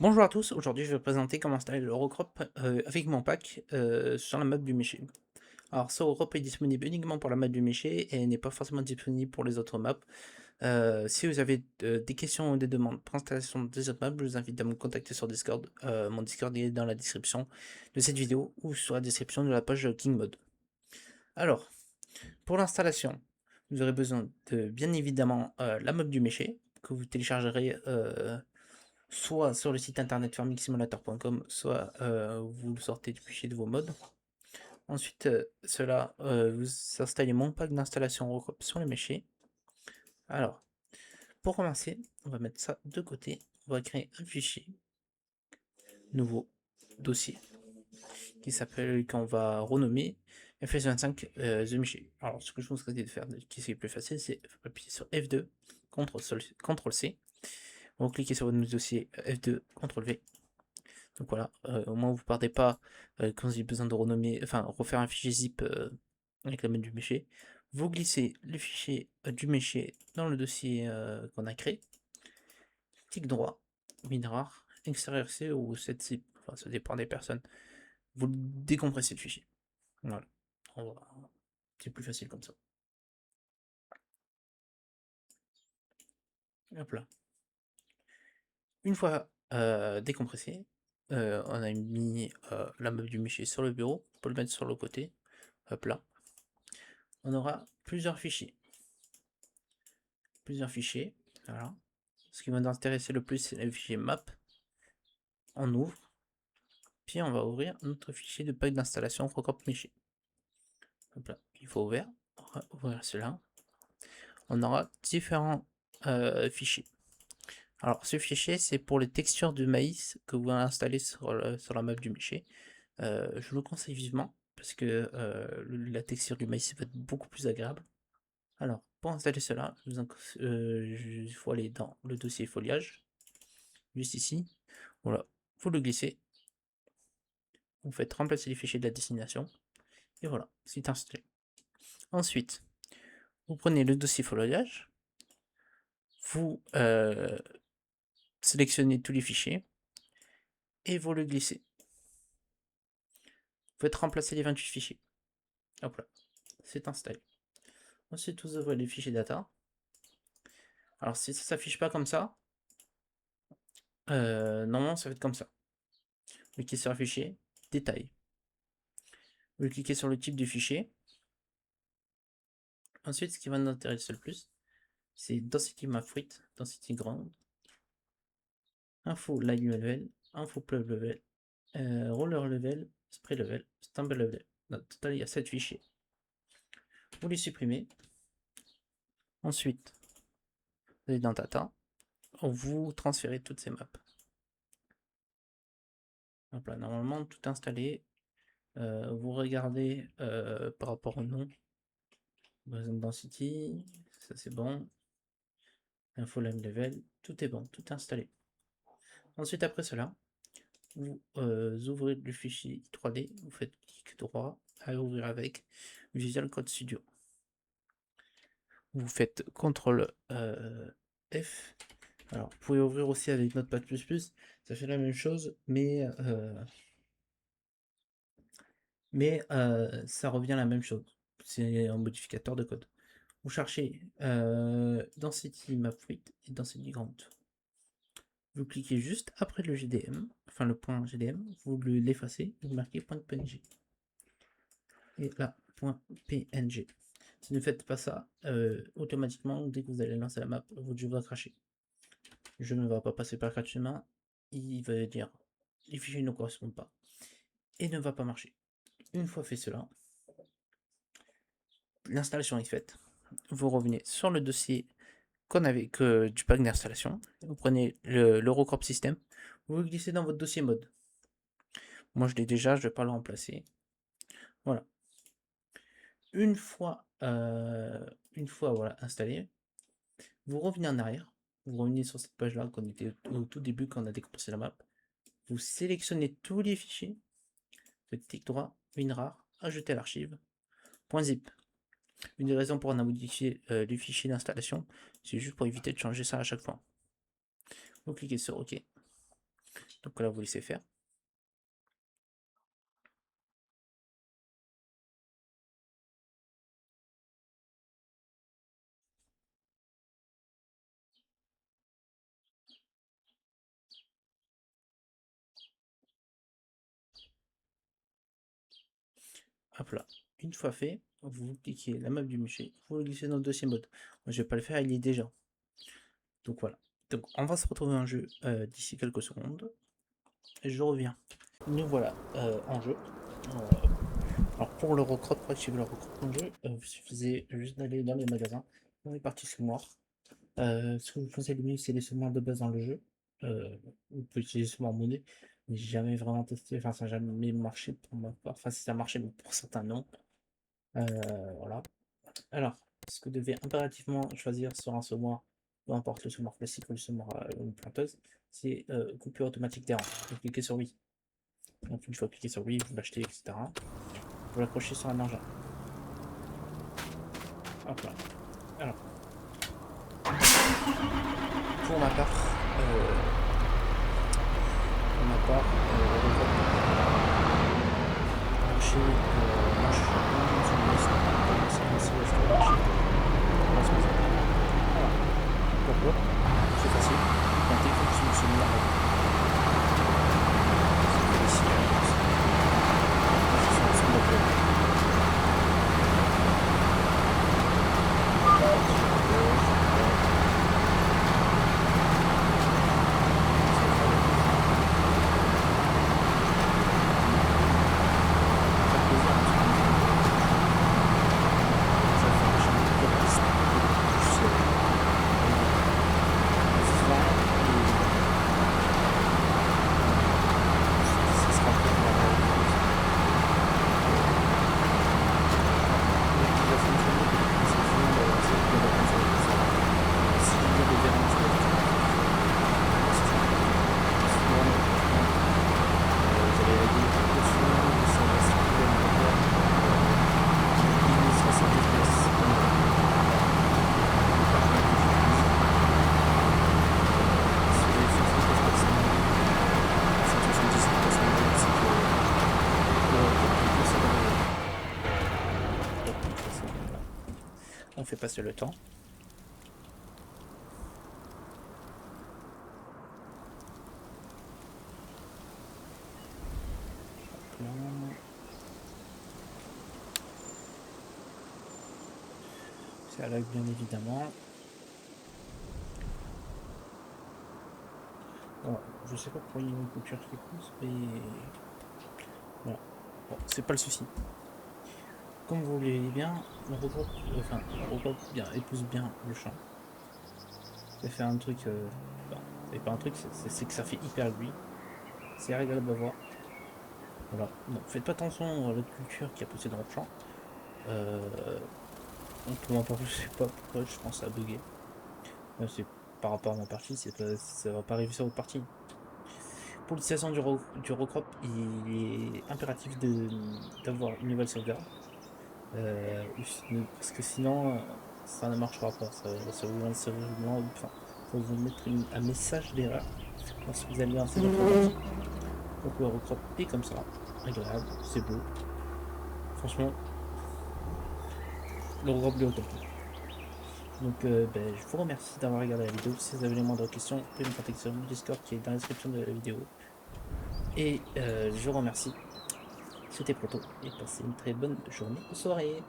Bonjour à tous, aujourd'hui je vais vous présenter comment installer l'Eurocrop avec mon pack sur la map du Méché. Alors ce Eurocrop est disponible uniquement pour la map du Méché et n'est pas forcément disponible pour les autres maps. Si vous avez des questions ou des demandes pour l'installation des autres maps, je vous invite à me contacter sur Discord. Mon Discord est dans la description de cette vidéo ou sur la description de la page KingMod. Alors, pour l'installation, vous aurez besoin de bien évidemment la map du Méché que vous téléchargerez soit sur le site internet farmingsimulator.com, soit vous le sortez du fichier de vos mods. Ensuite, vous installez mon pack d'installation Eurocrop sur le méché. Alors, pour commencer, on va mettre ça de côté. On va créer un fichier, nouveau dossier, qu'on va renommer FS25 The Méché. Alors, ce que je vous conseille de faire, qui est plus facile, c'est appuyer sur F2, CTRL-C. Vous cliquez sur votre dossier F2, CTRL-V. Donc voilà, au moins vous partez pas quand vous avez besoin de renommer, enfin refaire un fichier zip avec la main du méché. Vous glissez le fichier du méché dans le dossier qu'on a créé. Clic droit, WinRAR, extérieur C ou 7zip, enfin ça dépend des personnes. Vous décompressez le fichier. Voilà. C'est plus facile comme ça. Hop là. Une fois décompressé, on a mis la map du méché sur le bureau. On peut le mettre sur le côté. Hop là. On aura plusieurs fichiers. Voilà. Ce qui va nous intéresser le plus, c'est le fichier map. On ouvre, puis on va ouvrir notre fichier de pack d'installation Eurocrop Méché. Hop là, il faut ouvrir. On va ouvrir cela. On aura différents fichiers. Alors, ce fichier, c'est pour les textures de maïs que vous allez installer sur la map du méché. Je vous le conseille vivement, parce que la texture du maïs va être beaucoup plus agréable. Alors, pour installer cela, il faut aller dans le dossier foliage, juste ici. Voilà, vous le glissez, vous faites remplacer les fichiers de la destination, et voilà, c'est installé. Ensuite, vous prenez le dossier foliage, vous sélectionnez tous les fichiers, et vous le glissez. Vous faites remplacer les 28 fichiers. Hop là, c'est installé. Ensuite, vous ouvrez les fichiers data. Alors, si ça ne s'affiche pas comme ça, normalement, ça va être comme ça. Vous cliquez sur un fichier, détail. Vous cliquez sur le type du fichier. Ensuite, ce qui va nous intéresser le plus, c'est density map fruit, density ground, info line level, info plug level, roller level, spray level, stumble level. Dans le total, il y a 7 fichiers. Vous les supprimez. Ensuite, vous allez dans data, vous transférez toutes ces maps. Hop là, normalement, tout installé. Vous regardez par rapport au nom. Par exemple, density, ça c'est bon. Info line level, tout est bon, tout est installé. Ensuite, après cela, vous ouvrez le fichier 3D, vous faites clic droit à ouvrir avec Visual Code Studio. Vous faites CTRL F. Alors, vous pouvez ouvrir aussi avec Notepad++, ça fait la même chose, mais ça revient à la même chose. C'est un modificateur de code. Vous cherchez Density Map Fruit et Density Ground. Vous cliquez juste après le GDM, enfin le point GDM, vous l'effacez, vous marquez .png. Et là, .png. Si ne faites pas ça, automatiquement, dès que vous allez lancer la map, votre jeu va cracher. Le jeu ne va pas passer par 4 chemins, il va dire les fichiers ne correspondent pas et ne va pas marcher. Une fois fait cela, l'installation est faite. Vous revenez sur le dossier du pack d'installation. Vous prenez l'Eurocrop System, vous le glissez dans votre dossier mode. Moi je l'ai déjà, je ne vais pas le remplacer. Voilà. Une fois voilà, installé, vous revenez en arrière, vous revenez sur cette page là qu'on était au tout début quand on a décompressé la map. Vous sélectionnez tous les fichiers, faites clic droit, WinRAR, ajouter à l'archive, .zip. Une des raisons pour on a modifié les fichiers d'installation, c'est juste pour éviter de changer ça à chaque fois. Vous cliquez sur OK. là, vous laissez faire. Hop là. Une fois fait, vous cliquez la map du méché, vous le glissez dans le dossier mode. Moi, je vais pas le faire, il y est déjà. Donc voilà. Donc on va se retrouver en jeu d'ici quelques secondes. Et je reviens. Nous voilà en jeu. Alors pour le recrop, pour activer le recrop en jeu, il suffisait juste d'aller dans les magasins, dans les parties semoirs. Ce que je vous conseille le mieux, c'est les semoirs de base dans le jeu. Vous pouvez utiliser les semoirs monnaie, mais j'ai jamais vraiment testé, enfin ça n'a jamais marché pour ma part. Enfin si ça marchait, mais pour certains non. Voilà. Alors, ce que vous devez impérativement choisir sur un semoir, peu importe le semoir classique ou le semoir une planteuse, c'est coupure automatique des rangs. Vous cliquez sur oui. Donc une fois cliqué sur oui, vous l'achetez, etc. Vous l'accrochez sur un engin. Hop là. Alors, pour ma part, marcher, marche, pourquoi c'est facile. Quand t'es comme sur le on fait passer le temps. Ça lag bien évidemment. Bon, je sais pas pourquoi il y a une coupure qui pousse, mais voilà. Bon, c'est pas le souci. Comme vous voulez bien, on regroupe bien, épouse bien le champ. Ça fait un truc, c'est pas un truc, c'est que ça fait hyper bruit. C'est agréable à voir. Voilà. Bon, faites pas attention à l'autre culture qui a poussé dans le champ. Donc pour ma part, je sais pas pourquoi je pense à bugger. C'est par rapport à ma partie, ça va pas arriver sur votre partie. Pour l'utilisation du recrop, il est impératif d'avoir une nouvelle sauvegarde. Parce que sinon, ça ne marchera pas. Ça vous mettre un message d'erreur lorsque vous allez lancer votre partie. Donc le recrop est comme ça, agréable, c'est beau. Franchement, le recrop est au top. Donc je vous remercie d'avoir regardé la vidéo. Si vous avez les moindres questions, vous pouvez me contacter sur mon Discord qui est dans la description de la vidéo. Et je vous remercie. C'était Proto et passez une très bonne journée ou soirée.